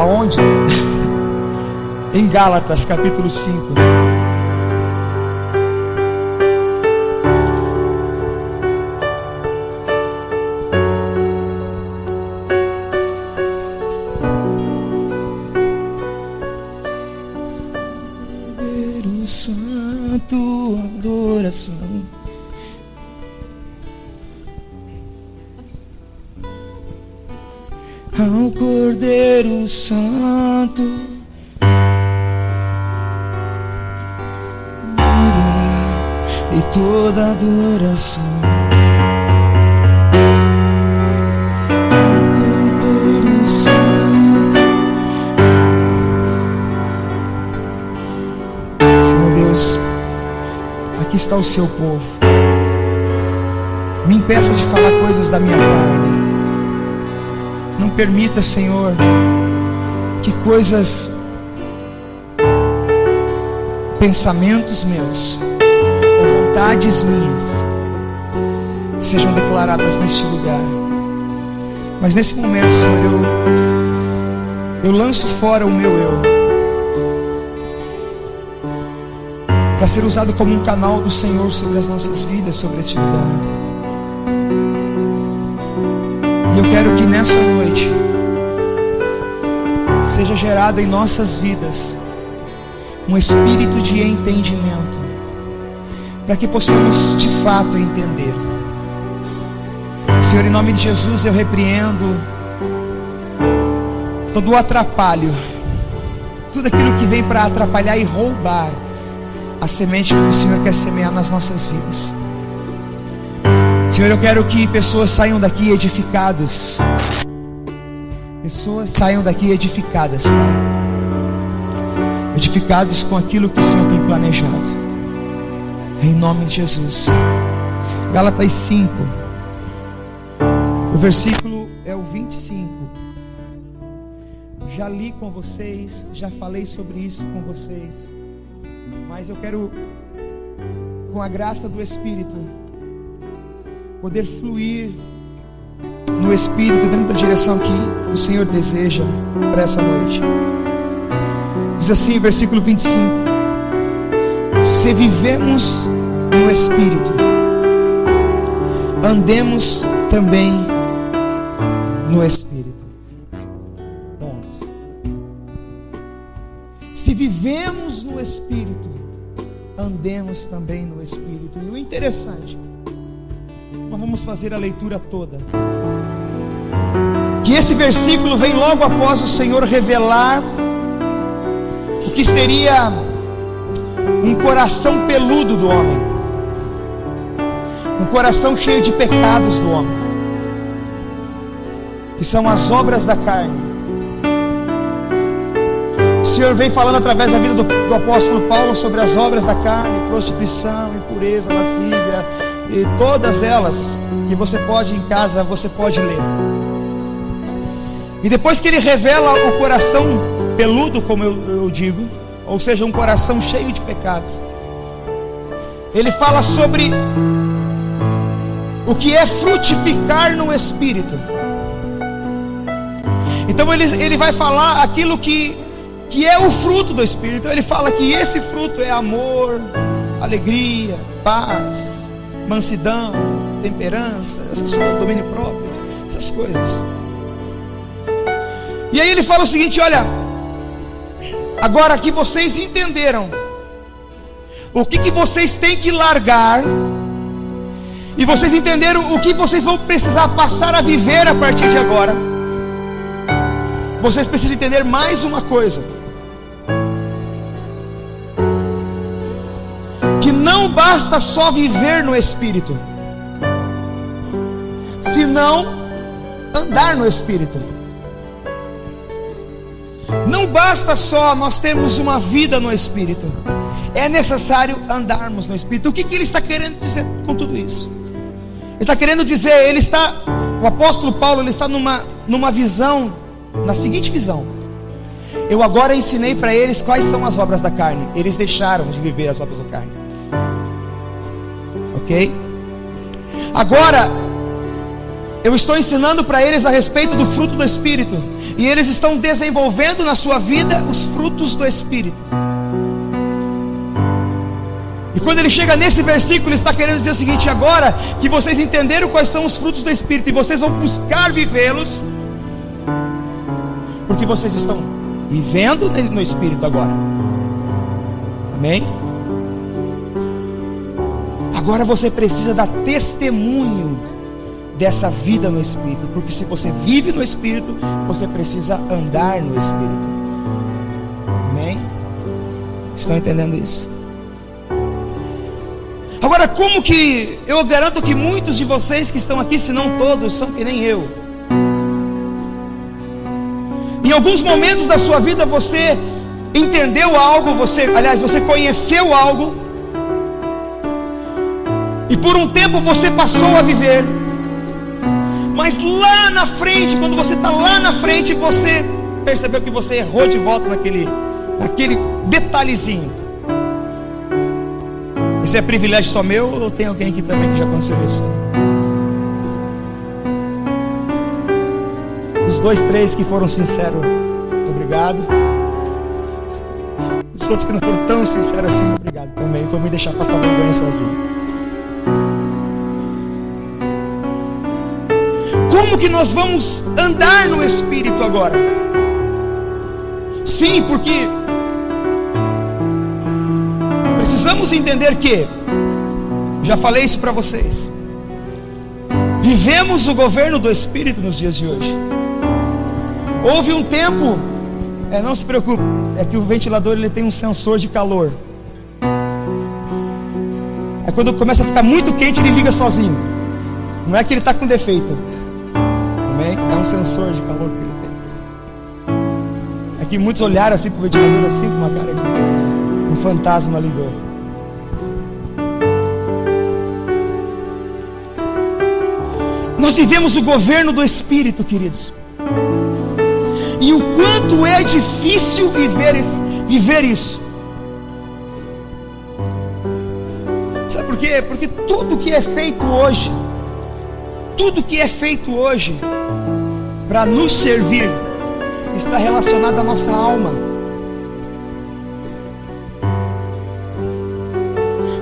Aonde? Em Gálatas capítulo 5. Santo, adoração. Ao Cordeiro Santo, e toda adoração. Ao Cordeiro Santo. Senhor Deus, aqui está o seu povo. Me impeça de falar coisas da minha carne. Não permita, Senhor, que coisas, pensamentos meus, ou vontades minhas, sejam declaradas neste lugar. Mas nesse momento, Senhor, eu lanço fora o meu eu, para ser usado como um canal do Senhor sobre as nossas vidas, sobre este lugar. E eu quero que nessa noite seja gerado em nossas vidas um espírito de entendimento, para que possamos de fato entender. Senhor, em nome de Jesus, eu repreendo todo o atrapalho, tudo aquilo que vem para atrapalhar e roubar a semente que o Senhor quer semear nas nossas vidas. Senhor, eu quero que pessoas saiam daqui edificadas. Pessoas saiam daqui edificadas, Pai. Edificados com aquilo que o Senhor tem planejado. Em nome de Jesus. Gálatas 5. O versículo é o 25. Já li com vocês, já falei sobre isso com vocês. Mas eu quero, com a graça do Espírito, poder fluir no Espírito, dentro da direção que o Senhor deseja para essa noite. Diz assim, versículo 25: se vivemos no Espírito, andemos também no Espírito. Ponto. Se vivemos no Espírito, andemos também no Espírito. E o interessante, nós vamos fazer a leitura toda, que esse versículo vem logo após o Senhor revelar o que seria um coração peludo do homem, um coração cheio de pecados do homem, que são as obras da carne. O Senhor vem falando através da vida do apóstolo Paulo sobre as obras da carne: prostituição, impureza, lascívia, e todas elas que você pode em casa, você pode ler. E depois que ele revela o coração peludo, como eu digo, ou seja, um coração cheio de pecados, ele fala sobre o que é frutificar no Espírito. Então ele vai falar aquilo que é o fruto do Espírito. Então ele fala que esse fruto é amor, alegria, paz, mansidão, temperança, essas coisas, domínio próprio, essas coisas. E aí ele fala o seguinte: olha, agora que vocês entenderam o que vocês têm que largar, e vocês entenderam o que vocês vão precisar passar a viver a partir de agora, vocês precisam entender mais uma coisa: que não basta só viver no Espírito, senão andar no Espírito. Não basta só nós termos uma vida no Espírito, é necessário andarmos no Espírito. O que ele está querendo dizer com tudo isso? Ele está querendo dizer, o apóstolo Paulo, ele está numa visão, na seguinte visão: eu agora ensinei para eles quais são as obras da carne, eles deixaram de viver as obras da carne, ok? Agora eu estou ensinando para eles a respeito do fruto do Espírito, e eles estão desenvolvendo na sua vida os frutos do Espírito. E quando ele chega nesse versículo, ele está querendo dizer o seguinte: agora que vocês entenderam quais são os frutos do Espírito, e vocês vão buscar vivê-los, porque vocês estão vivendo no Espírito agora. Amém? Agora você precisa dar testemunho dessa vida no Espírito, porque se você vive no Espírito, você precisa andar no Espírito. Amém? Estão entendendo isso? Agora, como que eu garanto que muitos de vocês que estão aqui, se não todos, são que nem eu. Em alguns momentos da sua vida você entendeu algo, você conheceu algo, e por um tempo você passou a viver, mas lá na frente, quando você está lá na frente, você percebeu que você errou de volta naquele detalhezinho. Isso é privilégio só meu, ou tem alguém aqui também que já aconteceu isso? Os 2, 3 que foram sinceros, obrigado. Os outros que não foram tão sinceros assim, obrigado também, por me deixar passar vergonha sozinho. Como que nós vamos andar no Espírito agora? Sim, porque precisamos entender que, já falei isso para vocês, vivemos o governo do Espírito nos dias de hoje. Houve um tempo, não se preocupe, é que o ventilador ele tem um sensor de calor. É quando começa a ficar muito quente, ele liga sozinho. Não é que ele está com defeito. Amém? É um sensor de calor que ele tem. É que muitos olharam assim para o ventilador, assim, com uma cara de um fantasma ligou. Nós vivemos o governo do Espírito, queridos. E o quanto é difícil viver isso. Sabe por quê? Porque tudo que é feito hoje, para nos servir, está relacionado à nossa alma.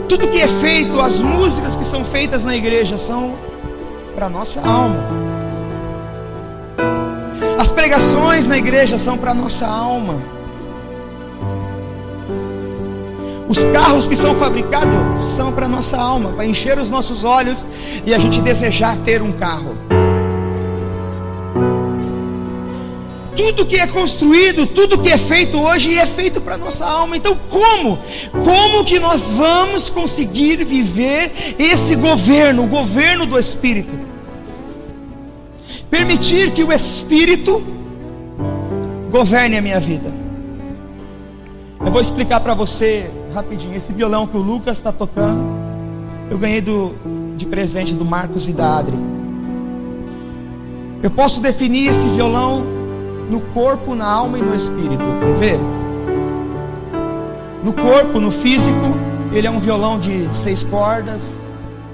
Tudo que é feito, as músicas que são feitas na igreja são para a nossa alma. As pregações na igreja são para a nossa alma. Os carros que são fabricados são para a nossa alma, para encher os nossos olhos e a gente desejar ter um carro. Tudo que é construído, tudo que é feito hoje é feito para a nossa alma. Então como que nós vamos conseguir viver esse governo, o governo do Espírito? Permitir que o Espírito governe a minha vida. Eu vou explicar para você rapidinho. Esse violão que o Lucas está tocando, eu ganhei de presente do Marcos e da Adri. Eu posso definir esse violão no corpo, na alma e no espírito. Quer ver? No corpo, no físico, ele é um violão de 6 cordas.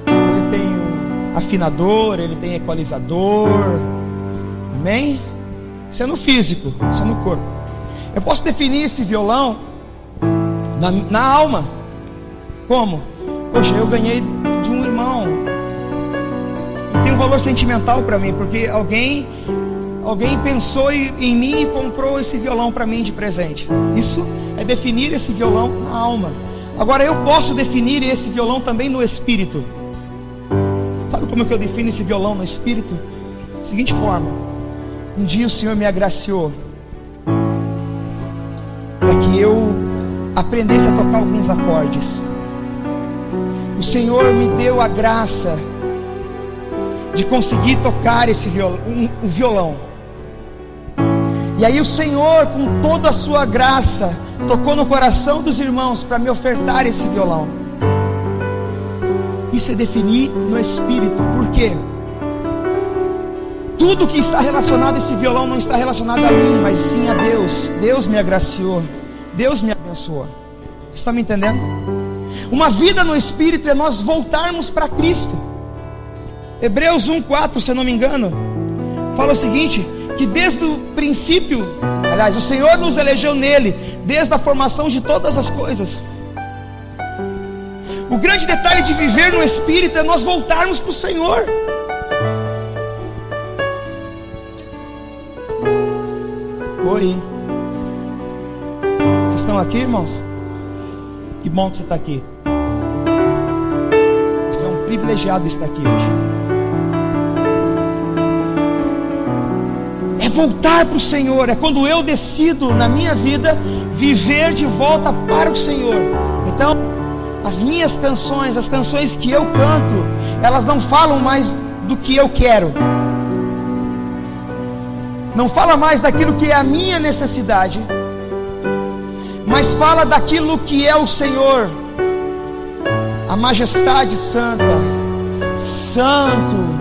Ele tem um afinador, ele tem equalizador. Amém? Isso é no físico, isso é no corpo. Eu posso definir esse violão na alma. Como? Poxa, eu ganhei de um irmão. E tem um valor sentimental para mim, porque alguém pensou em mim e comprou esse violão para mim de presente. Isso é definir esse violão na alma. Agora eu posso definir esse violão também no espírito. Sabe como é que eu defino esse violão no espírito? Da seguinte forma: um dia o Senhor me agraciou para que eu aprendesse a tocar alguns acordes. O Senhor me deu a graça de conseguir tocar esse violão. E aí o Senhor, com toda a sua graça, tocou no coração dos irmãos para me ofertar esse violão. Isso é definir no espírito. Por quê? Tudo que está relacionado a esse violão não está relacionado a mim, mas sim a Deus. Deus me agraciou, Deus me abençoou. Você está me entendendo? Uma vida no espírito é nós voltarmos para Cristo. Hebreus 1:4, se eu não me engano, fala o seguinte: que desde o princípio, aliás, o Senhor nos elegeu nele, desde a formação de todas as coisas. O grande detalhe de viver no Espírito é nós voltarmos para o Senhor. Oi, vocês estão aqui, irmãos? Que bom que você está aqui. Você é um privilegiado de estar aqui hoje. É voltar para o Senhor. É quando eu decido na minha vida viver de volta para o Senhor. Então, as minhas canções, as canções que eu canto, elas não falam mais do que eu quero, não fala mais daquilo que é a minha necessidade, mas fala daquilo que é o Senhor, a majestade santa, santo.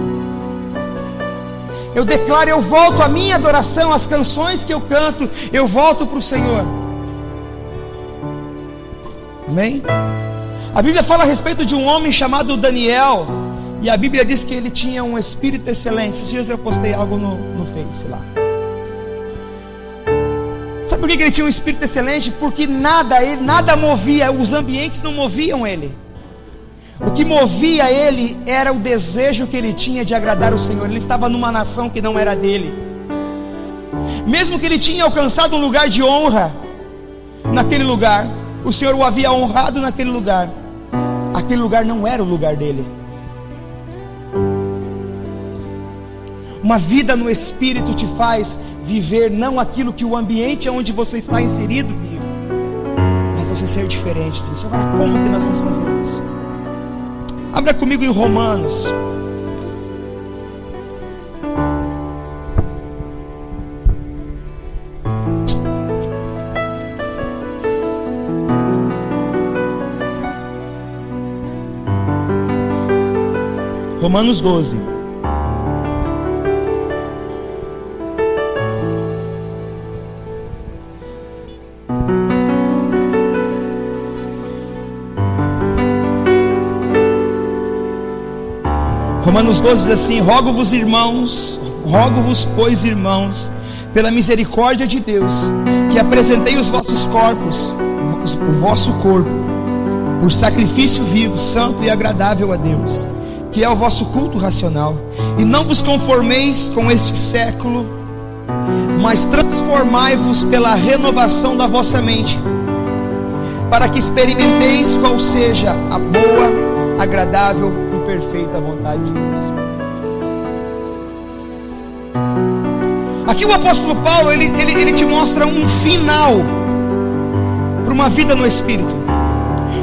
Eu declaro, eu volto a minha adoração, as canções que eu canto, eu volto para o Senhor. Amém? A Bíblia fala a respeito de um homem chamado Daniel, e a Bíblia diz que ele tinha um espírito excelente. Esses dias eu postei algo no Face lá. Sabe por que ele tinha um espírito excelente? Porque nada movia, os ambientes não moviam ele. O que movia ele era o desejo que ele tinha de agradar o Senhor. Ele estava numa nação que não era dele. Mesmo que ele tinha alcançado um lugar de honra naquele lugar, o Senhor o havia honrado naquele lugar. Aquele lugar não era o lugar dele. Uma vida no Espírito te faz viver não aquilo que o ambiente onde você está inserido vive, mas você ser diferente disso. Agora, como que nós vamos fazer isso? Abra comigo em Romanos. Romanos 12. Romanos 12 diz assim: rogo-vos, pois, irmãos, pela misericórdia de Deus, que apresentei os vossos corpos, o vosso corpo, por sacrifício vivo, santo e agradável a Deus, que é o vosso culto racional. E não vos conformeis com este século, mas transformai-vos pela renovação da vossa mente, para que experimenteis qual seja a boa, agradável e perfeita vontade de Deus. Aqui o apóstolo Paulo, ele te mostra um final para uma vida no Espírito.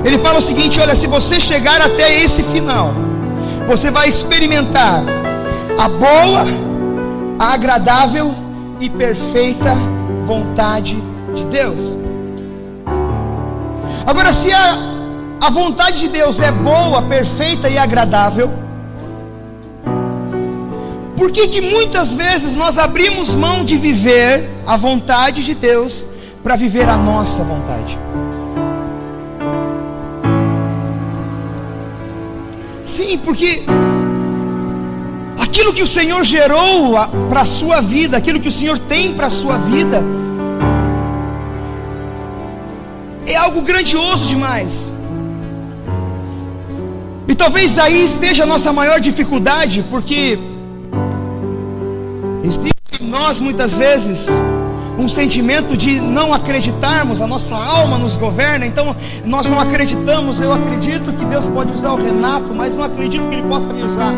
Ele fala o seguinte: olha, se você chegar até esse final, você vai experimentar a boa, a agradável e perfeita vontade de Deus. Agora, se a vontade de Deus é boa, perfeita e agradável, por que muitas vezes nós abrimos mão de viver a vontade de Deus para viver a nossa vontade? Sim, porque aquilo que o Senhor gerou para a sua vida, aquilo que o Senhor tem para a sua vida, é algo grandioso demais. E talvez aí esteja a nossa maior dificuldade, porque existe em nós muitas vezes um sentimento de não acreditarmos, a nossa alma nos governa, então nós não acreditamos. Eu acredito que Deus pode usar o Renato, mas não acredito que Ele possa me usar.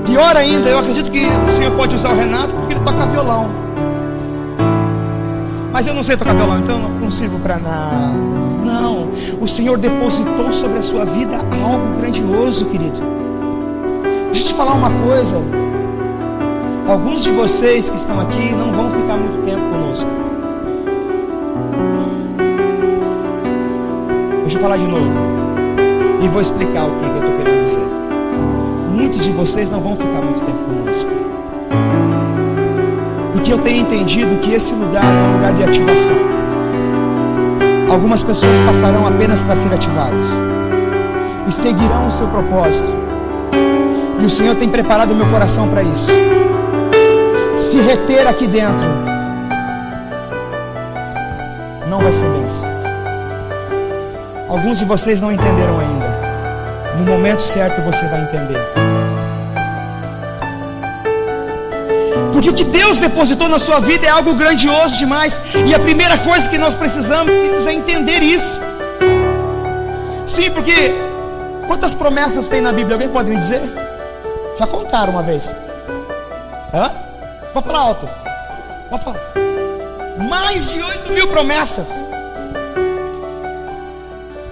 Pior ainda, eu acredito que o Senhor pode usar o Renato porque ele toca violão, mas eu não sei tocar violão, então eu não sirvo para nada. Não, o Senhor depositou sobre a sua vida algo grandioso, querido. Deixa eu te falar uma coisa: alguns de vocês que estão aqui não vão ficar muito tempo conosco. Deixa eu falar de novo e vou explicar o que eu estou querendo dizer. Muitos de vocês não vão ficar muito tempo conosco, porque eu tenho entendido que esse lugar é um lugar de ativação. Algumas pessoas passarão apenas para ser ativados e seguirão o seu propósito, E o Senhor tem preparado o meu coração para isso. Se reter aqui dentro não vai ser bênção. Alguns de vocês não entenderam ainda. No momento certo você vai entender. Porque o que Deus depositou na sua vida é algo grandioso demais. E a primeira coisa que nós precisamos é entender isso. Sim, porque quantas promessas tem na Bíblia? Alguém pode me dizer? Já contaram uma vez? Hã? Pode falar alto. Pode falar. Mais de 8.000 promessas.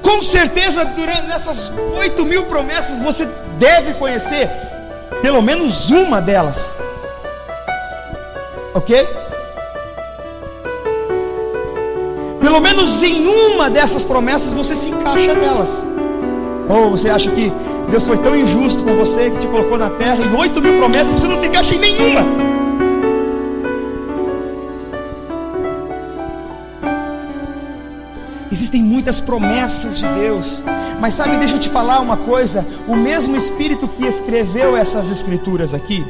Com certeza, durante essas 8.000 promessas, você deve conhecer pelo menos uma delas. Ok? Pelo menos em uma dessas promessas você se encaixa nelas. Ou você acha que Deus foi tão injusto com você que te colocou na terra e em 8.000 promessas você não se encaixa em nenhuma. Existem muitas promessas de Deus, mas sabe, deixa eu te falar uma coisa. O mesmo Espírito que escreveu essas escrituras aqui,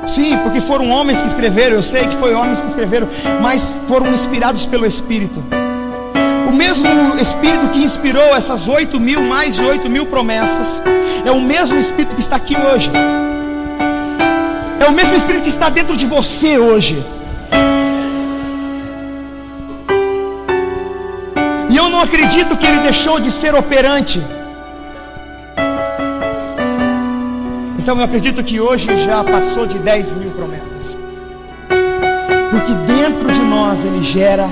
sim, porque foram homens que escreveram, eu sei que foi homens que escreveram, mas foram inspirados pelo Espírito. O mesmo Espírito que inspirou essas 8.000, mais de 8.000 promessas, é o mesmo Espírito que está aqui hoje. É o mesmo Espírito que está dentro de você hoje. E eu não acredito que ele deixou de ser operante. Então eu acredito que hoje já passou de 10.000 promessas. Porque dentro de nós ele gera,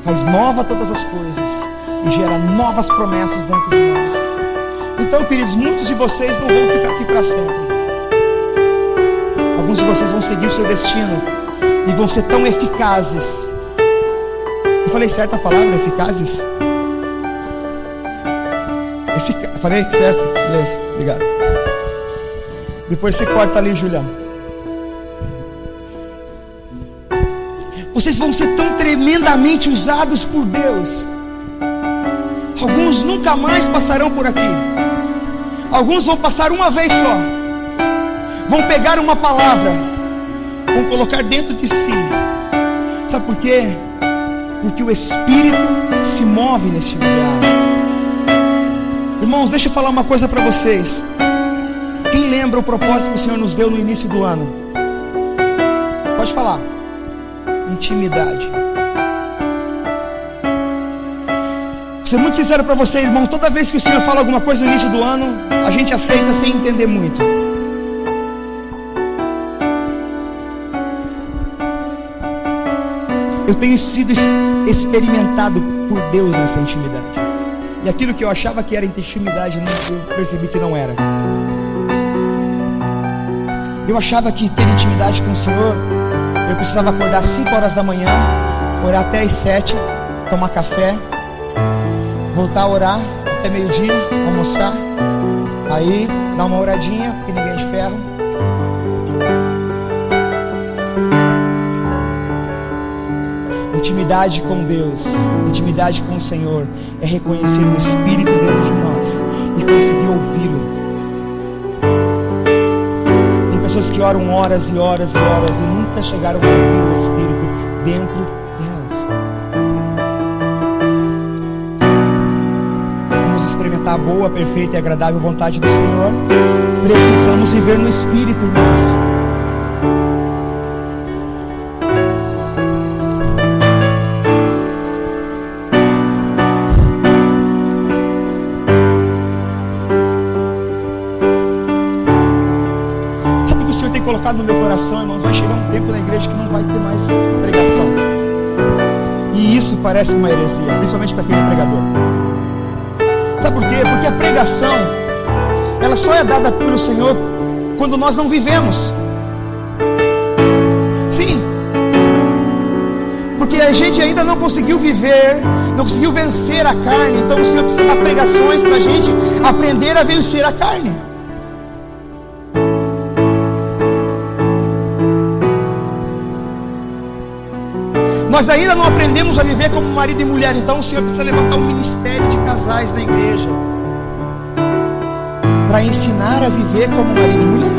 faz nova todas as coisas e gera novas promessas dentro de nós. Então, queridos, muitos de vocês não vão ficar aqui para sempre. Alguns de vocês vão seguir o seu destino e vão ser tão eficazes. Eu falei certo a palavra, eficazes? Falei certo? Beleza, obrigado. Depois você corta ali, Juliano. Vocês vão ser tão tremendamente usados por Deus. Alguns nunca mais passarão por aqui. Alguns vão passar uma vez só. Vão pegar uma palavra, vão colocar dentro de si. Sabe por quê? Porque o Espírito se move neste lugar. Irmãos, deixa eu falar uma coisa para vocês. Quem lembra o propósito que o Senhor nos deu no início do ano? Pode falar. Intimidade. Vou ser muito sincero para você, irmão. Toda vez que o Senhor fala alguma coisa no início do ano, a gente aceita sem entender muito. Eu tenho sido experimentado por Deus nessa intimidade. E aquilo que eu achava que era intimidade, eu percebi que não era. Eu achava que ter intimidade com o Senhor, eu precisava acordar às 5 horas da manhã, orar até às 7, tomar café, voltar a orar até meio-dia, almoçar, aí dar uma oradinha, porque ninguém é de ferro. Intimidade com Deus, intimidade com o Senhor, é reconhecer o Espírito dentro de nós e conseguir ouvi-lo. Tem pessoas que oram horas e horas e horas e nunca chegaram a ouvir o Espírito dentro delas. Vamos experimentar a boa, perfeita e agradável vontade do Senhor. Precisamos viver no Espírito, irmãos. No meu coração, irmãos, vai chegar um tempo na igreja que não vai ter mais pregação. E isso parece uma heresia, principalmente para quem é pregador. Sabe por quê? Porque a pregação, ela só é dada pelo Senhor quando nós não vivemos. Sim, porque a gente ainda não conseguiu viver, não conseguiu vencer a carne. Então o Senhor precisa dar pregações para a gente aprender a vencer a carne. Nós ainda não aprendemos a viver como marido e mulher. Então o Senhor precisa levantar um ministério de casais na igreja, para ensinar a viver como marido e mulher.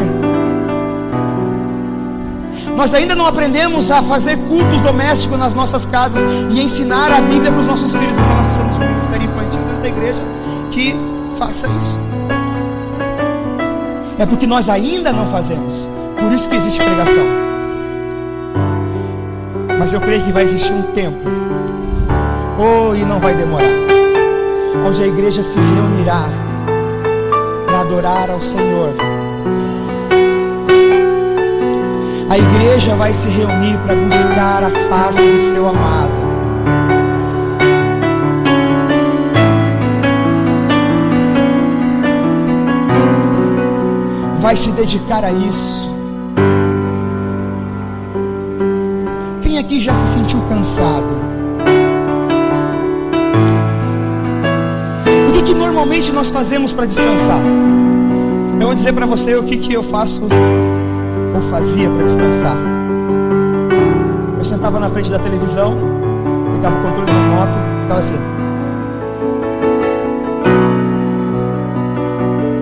Nós ainda não aprendemos a fazer cultos domésticos nas nossas casas e ensinar a Bíblia para os nossos filhos. Então nós precisamos de um ministério infantil dentro da igreja que faça isso. É porque nós ainda não fazemos. Por isso que existe pregação. Mas eu creio que vai existir um tempo, e não vai demorar, onde a igreja se reunirá para adorar ao Senhor. A igreja vai se reunir para buscar a face do seu amado. Vai se dedicar a isso. Quem aqui já se sentiu cansado? O que normalmente nós fazemos para descansar? Eu vou dizer para você o que eu faço ou fazia para descansar. Eu sentava na frente da televisão, pegava o controle da moto, ficava assim.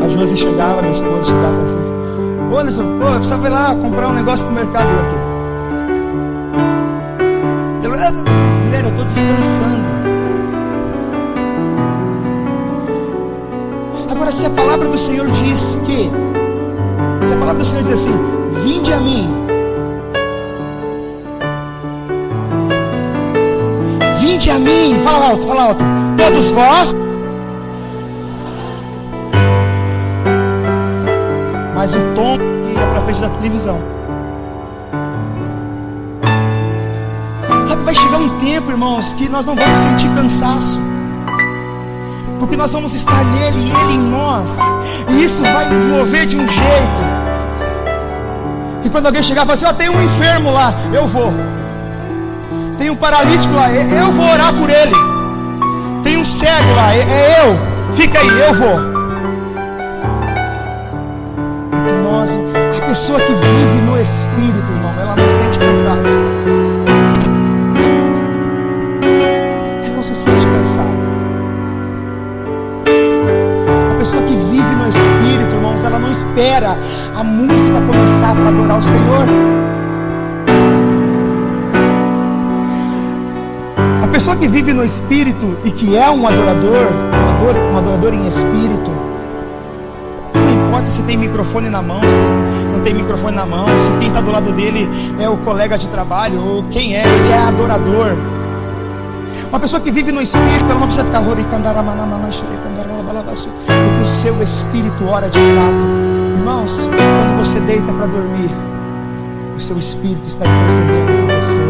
A Josi chegava, minha esposa chegava assim: ô Anderson, eu precisava ir lá comprar um negócio no mercado aqui. Mulher, eu estou descansando. Agora, se a palavra do Senhor diz que, se a palavra do Senhor diz assim: vinde a mim, vinde a mim, fala alto, todos vós. Mas o tom ia para frente da televisão. Sabe, vai chegar um tempo, irmãos, que nós não vamos sentir cansaço, porque nós vamos estar nele e ele em nós, e isso vai nos mover de um jeito. E quando alguém chegar e falar assim: tem um enfermo lá, eu vou. Tem um paralítico lá, eu vou orar por ele. Tem um cego lá, eu. Fica aí, eu vou. A pessoa que vive no Espírito, irmão, ela não sente cansaço. Ela não se sente cansada. A pessoa que vive no Espírito, irmãos, ela não espera a música começar para adorar o Senhor. A pessoa que vive no Espírito e que é um adorador, um adorador em Espírito, não importa se tem microfone na mão, se não tem microfone na mão, se quem está do lado dele é o colega de trabalho ou quem é, ele é adorador. Uma pessoa que vive no Espírito, ela não precisa ficar porque o seu Espírito ora de fato. Irmãos, quando você deita para dormir, o seu Espírito está intercedendo por você.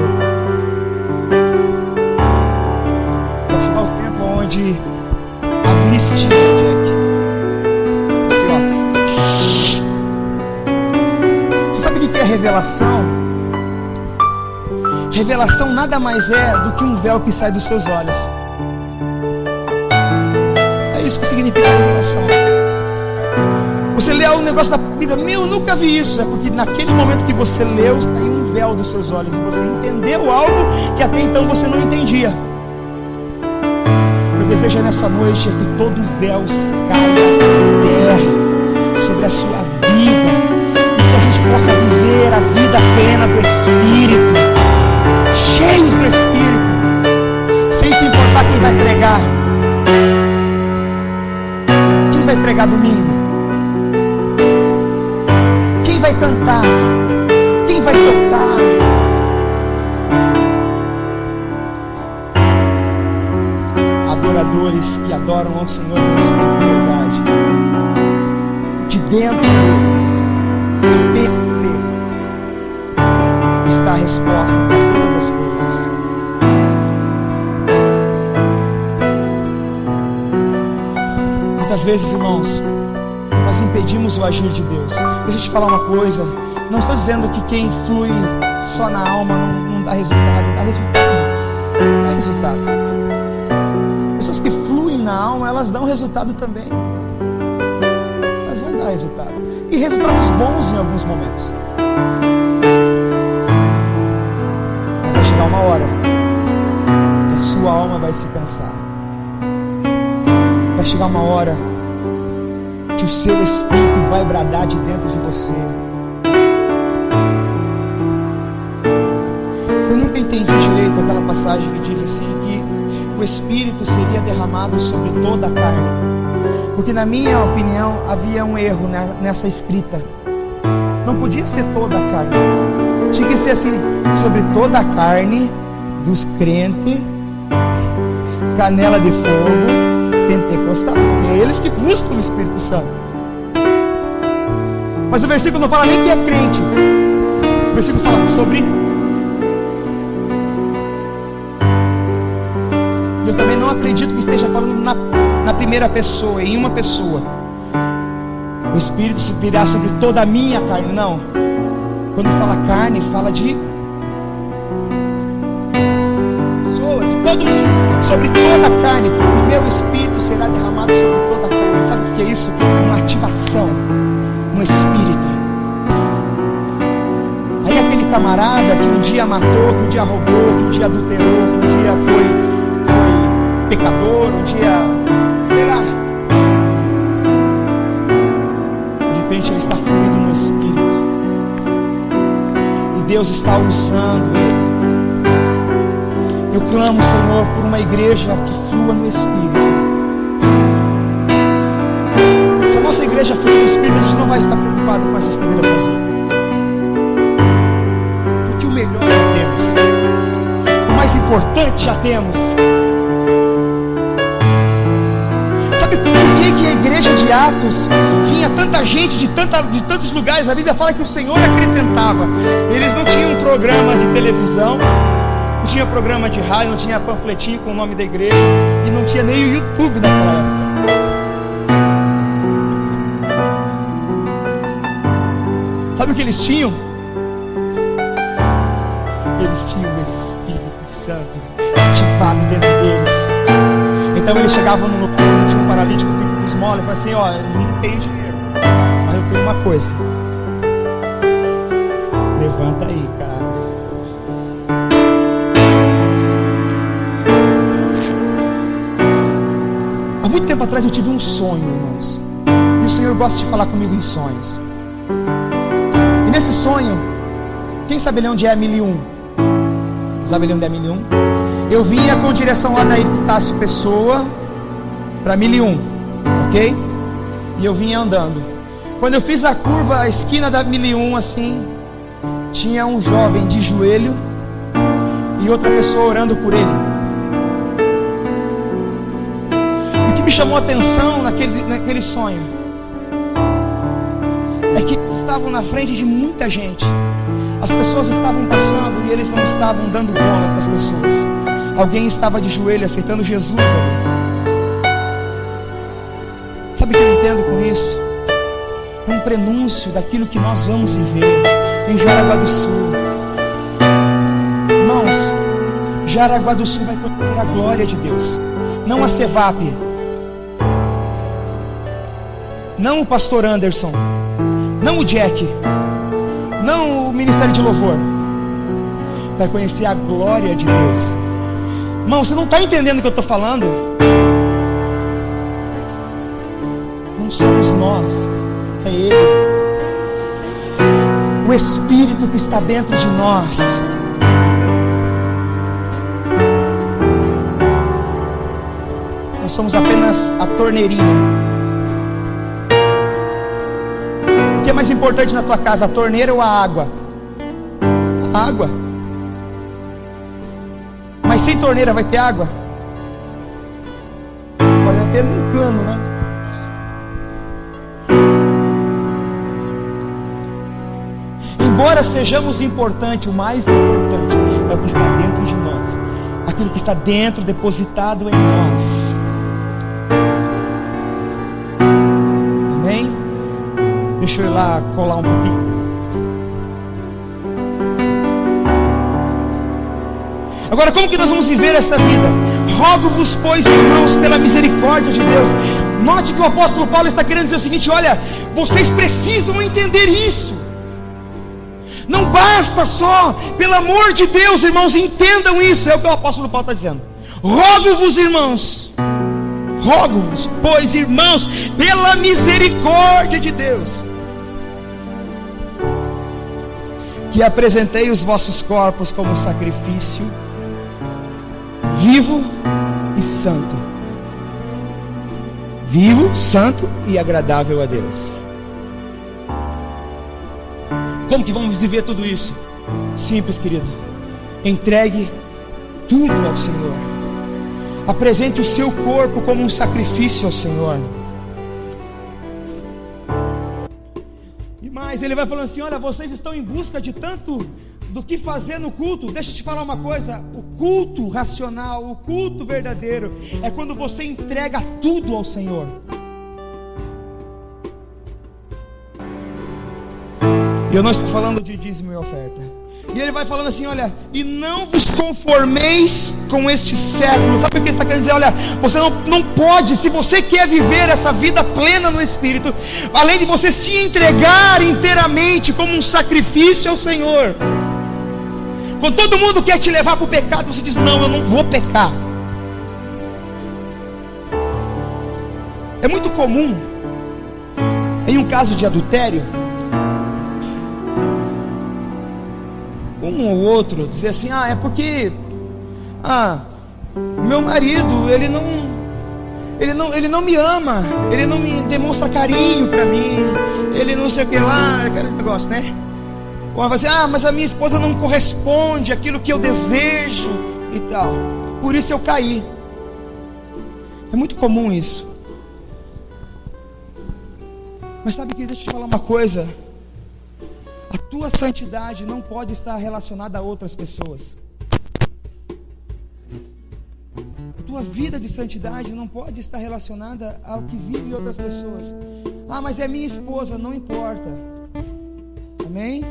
Vai chegar o tempo onde as listinhas, revelação. Revelação nada mais é do que um véu que sai dos seus olhos. É isso que significa revelação. Você lê um negócio da Bíblia, eu nunca vi isso. É porque naquele momento que você leu, saiu um véu dos seus olhos e você entendeu algo que até então você não entendia. Meu desejo nessa noite é que todo véu caia por terra sobre a sua vida, possa viver a vida plena do Espírito, cheios do Espírito, sem se importar quem vai pregar. Quem vai pregar domingo? Quem vai cantar? Quem vai tocar? Adoradores que adoram ao Senhor no Espírito de verdade, de dentro dele. De dentro dele está a resposta para todas as coisas. Muitas vezes, irmãos, nós impedimos o agir de Deus. Deixa eu te falar uma coisa. Não estou dizendo que quem flui só na alma não dá resultado. Dá resultado. Dá resultado. Pessoas que fluem na alma, elas dão resultado também. Elas vão dar resultado. E resultados bons em alguns momentos. Mas vai chegar uma hora que a sua alma vai se cansar. Vai chegar uma hora que o seu espírito vai bradar de dentro de você. Eu nunca entendi direito aquela passagem que diz assim, que o espírito seria derramado sobre toda a carne, porque na minha opinião havia um erro nessa escrita. Não podia ser toda a carne, tinha que ser assim, sobre toda a carne dos crentes, canela de fogo, pentecostal, é eles que buscam o Espírito Santo. Mas o versículo não fala nem que é crente, o versículo fala sobre. Eu também não acredito que esteja falando na primeira pessoa, em uma pessoa. O Espírito se virá sobre toda a minha carne, não. Quando fala carne, fala de pessoas, de todo mundo, sobre toda a carne. O meu Espírito será derramado sobre toda a carne. Sabe o que é isso? Uma ativação no Espírito. Aí aquele camarada que um dia matou, que um dia roubou, que um dia adulterou, que um dia foi pecador, um dia, sei lá, de repente ele está fluindo no Espírito, e Deus está usando ele. Eu clamo, Senhor, por uma igreja que flua no Espírito. Se a nossa igreja flui no Espírito, a gente não vai estar preocupado com essas cadeiras vazias, porque o melhor já temos, o mais importante já temos. Que a igreja de Atos vinha tanta gente de tantos lugares. A Bíblia fala que o Senhor acrescentava. Eles não tinham programa de televisão, não tinha programa de rádio, não tinha panfletinho com o nome da igreja, e não tinha nem o YouTube naquela época. Sabe o que eles tinham? Eles tinham o Espírito Santo ativado dentro deles. Então eles chegavam no lugar onde tinha um paralítico pedindo esmola e falavam assim: ó, eu não tenho dinheiro, mas eu tenho uma coisa. Levanta aí, cara. Há muito tempo atrás eu tive um sonho, irmãos. E o Senhor gosta de falar comigo em sonhos. E nesse sonho, quem sabe ali onde é a 1001? Sabe ali onde é a 1001? Eu vinha com direção lá da Epitácio Pessoa para 1001, ok? E eu vinha andando. Quando eu fiz a curva, a esquina da 1001 assim, tinha um jovem de joelho e outra pessoa orando por ele. O que me chamou a atenção naquele sonho é que eles estavam na frente de muita gente. As pessoas estavam passando e eles não estavam dando bola para as pessoas. Alguém estava de joelho aceitando Jesus ali. Sabe o que eu entendo com isso? É um prenúncio daquilo que nós vamos viver em Jaraguá do Sul. Irmãos, Jaraguá do Sul vai conhecer a glória de Deus. Não a Cevap, não o pastor Anderson, não o Jack, não o Ministério de Louvor. Vai conhecer a glória de Deus. Irmão, você não está entendendo o que eu estou falando? Não somos nós, é Ele. O Espírito que está dentro de nós. Nós somos apenas a torneirinha. O que é mais importante na tua casa, a torneira ou a água? A água. Mas sem torneira vai ter água? Pode até num cano, né? Embora sejamos importantes, o mais importante é o que está dentro de nós. Aquilo que está dentro, depositado em nós. Amém? Deixa eu ir lá colar um pouquinho. Agora, como que nós vamos viver essa vida? Rogo-vos, pois, irmãos, pela misericórdia de Deus. Note que o apóstolo Paulo está querendo dizer o seguinte: olha, vocês precisam entender isso. Não basta só, pelo amor de Deus, irmãos, entendam isso. É o que o apóstolo Paulo está dizendo. Rogo-vos, irmãos, Rogo-vos, pois, irmãos, pela misericórdia de Deus, que apresentei os vossos corpos como sacrifício vivo e santo. Vivo, santo e agradável a Deus. Como que vamos viver tudo isso? Simples, querido. Entregue tudo ao Senhor. Apresente o seu corpo como um sacrifício ao Senhor. E mais, ele vai falando assim: olha, vocês estão em busca de tanto do que fazer no culto. Deixa eu te falar uma coisa: o culto racional, o culto verdadeiro, é quando você entrega tudo ao Senhor. E eu não estou falando de dízimo e oferta. E ele vai falando assim: olha, e não vos conformeis com este século. Sabe o que ele está querendo dizer? Olha, você não pode, se você quer viver essa vida plena no Espírito, além de você se entregar inteiramente como um sacrifício ao Senhor, quando todo mundo quer te levar para o pecado, você diz: não, eu não vou pecar. É muito comum, em um caso de adultério, um ou outro dizer assim: é porque meu marido, ele não me ama, ele não me demonstra carinho para mim, ele não sei o que lá, aquele negócio, né? Ou vai dizer: mas a minha esposa não corresponde àquilo que eu desejo e tal, por isso eu caí. É muito comum isso. Mas sabe que, deixa eu te falar uma coisa: a tua santidade não pode estar relacionada a outras pessoas. A tua vida de santidade não pode estar relacionada ao que vive outras pessoas. Mas é minha esposa, não importa. Amém?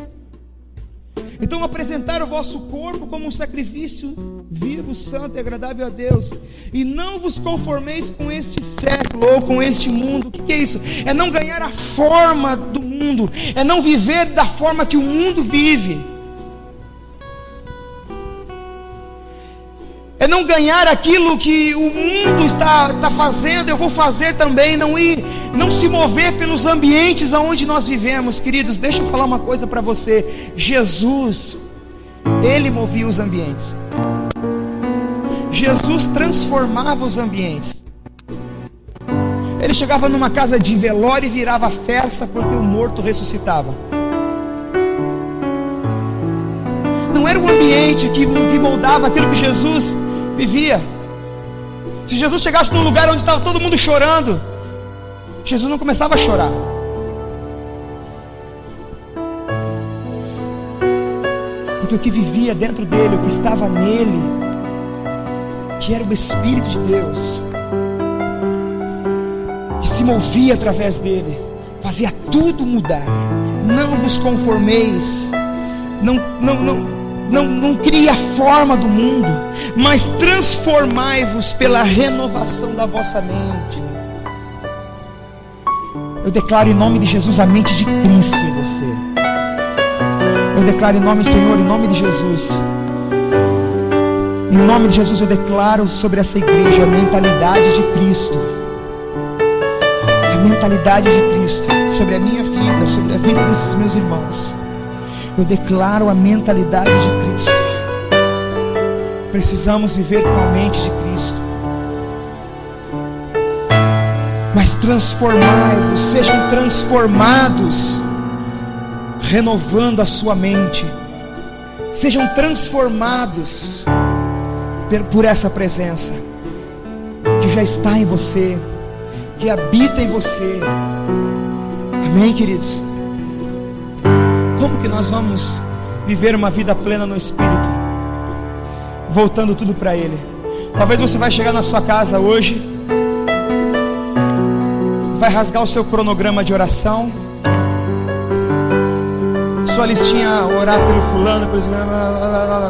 Então, apresentar o vosso corpo como um sacrifício vivo, santo e agradável a Deus. E não vos conformeis com este século ou com este mundo. O que é isso? É não ganhar a forma do mundo, é não viver da forma que o mundo vive, é não ganhar aquilo que o mundo está fazendo, eu vou fazer também, não se mover pelos ambientes aonde nós vivemos. Queridos, deixa eu falar uma coisa para você: Jesus, Ele movia os ambientes, Jesus transformava os ambientes. Ele chegava numa casa de velório e virava festa porque o morto ressuscitava. Não era o ambiente que moldava aquilo que Jesus vivia. Se Jesus chegasse num lugar onde estava todo mundo chorando, Jesus não começava a chorar. Porque o que vivia dentro dele, o que estava nele, que era o Espírito de Deus, que se movia através dele, fazia tudo mudar. Não vos conformeis, não crie a forma do mundo, mas transformai-vos pela renovação da vossa mente. Eu declaro em nome de Jesus a mente de Cristo em você. Eu declaro em nome do Senhor, em nome de Jesus. Em nome de Jesus eu declaro sobre essa igreja a mentalidade de Cristo. A mentalidade de Cristo sobre a minha vida, sobre a vida desses meus irmãos. Eu declaro a mentalidade de Cristo. Precisamos viver com a mente de Cristo. Mas transformai-vos, sejam transformados, renovando a sua mente. Sejam transformados por essa presença que já está em você, que habita em você. Amém, queridos? Como que nós vamos viver uma vida plena no Espírito? Voltando tudo para Ele. Talvez você vai chegar na sua casa hoje, vai rasgar o seu cronograma de oração, sua listinha, orar pelo fulano, por exemplo,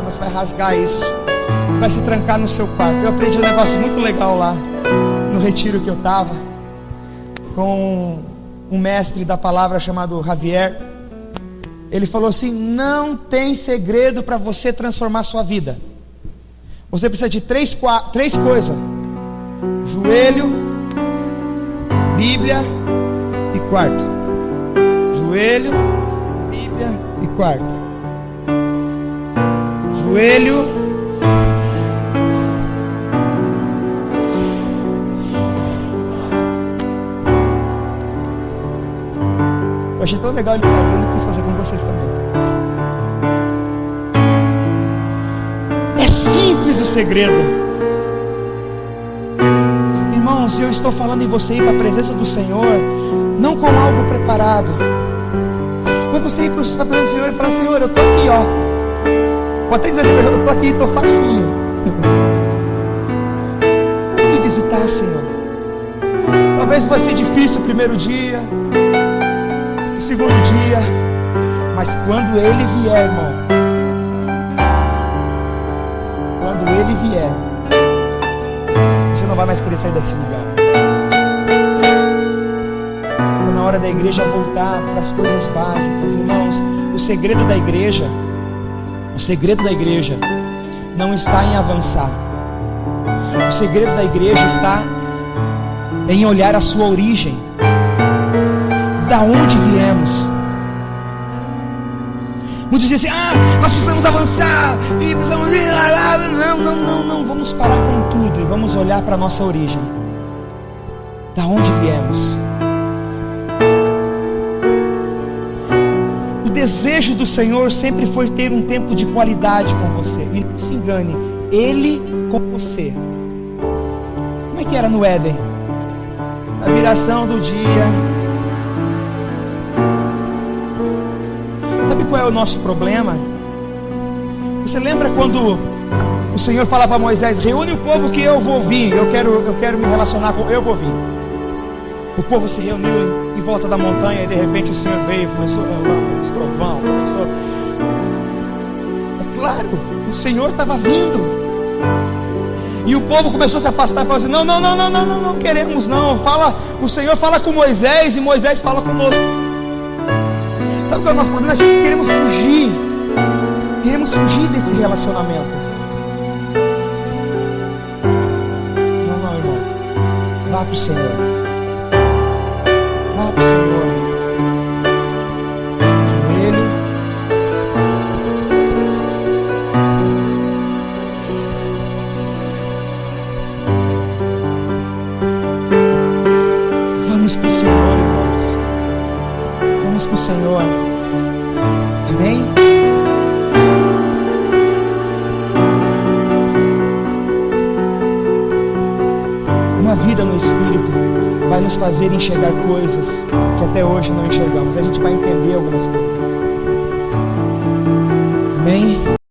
você vai rasgar isso. Você vai se trancar no seu quarto. Eu aprendi um negócio muito legal lá no retiro que eu estava, com um mestre da palavra chamado Javier. Ele falou assim: não tem segredo para você transformar sua vida. Você precisa de três coisas: joelho, Bíblia e quarto. Joelho, Bíblia e quarto. Joelho, eu achei tão legal ele fazendo, eu quis fazer com vocês também. É simples o segredo. Irmãos, eu estou falando em você ir para a presença do Senhor, não com algo preparado, mas você ir para a presença do Senhor e falar: Senhor, eu estou aqui, ó. Pode até dizer assim: eu estou aqui, estou facinho. Vem me visitar, Senhor. Talvez vai ser difícil o primeiro dia, o segundo dia, mas quando Ele vier, irmão, quando Ele vier, você não vai mais querer sair desse lugar. Na hora da igreja voltar para as coisas básicas, irmãos, o segredo da igreja não está em avançar. O segredo da igreja está em olhar a sua origem. Da onde viemos? Muitos dizem assim: nós precisamos avançar e precisamos ir lá. Não, vamos parar com tudo e vamos olhar para a nossa origem. Da onde viemos? O desejo do Senhor sempre foi ter um tempo de qualidade com você. E não se engane, Ele com você. Como é que era no Éden? A viração do dia. Sabe qual é o nosso problema? Você lembra quando o Senhor fala para Moisés: reúne o povo que eu vou vir, eu quero me relacionar com, eu vou vir. O povo se reuniu em volta da montanha e de repente o Senhor veio, começou relâmpagos, trovão, começou. É claro, o Senhor estava vindo. E o povo começou a se afastar, falou assim: não queremos não. O Senhor fala com Moisés e Moisés fala conosco. Sabe qual é o nosso problema? Nós queremos fugir. Queremos fugir desse relacionamento. Não, irmão. Vá para o Senhor. Vá para o Senhor. Joelho. Vamos para o Senhor, irmãos. Vamos para o Senhor. Amém? Uma vida no Espírito vai nos fazer enxergar coisas que até hoje não enxergamos. A gente vai entender algumas coisas. Amém?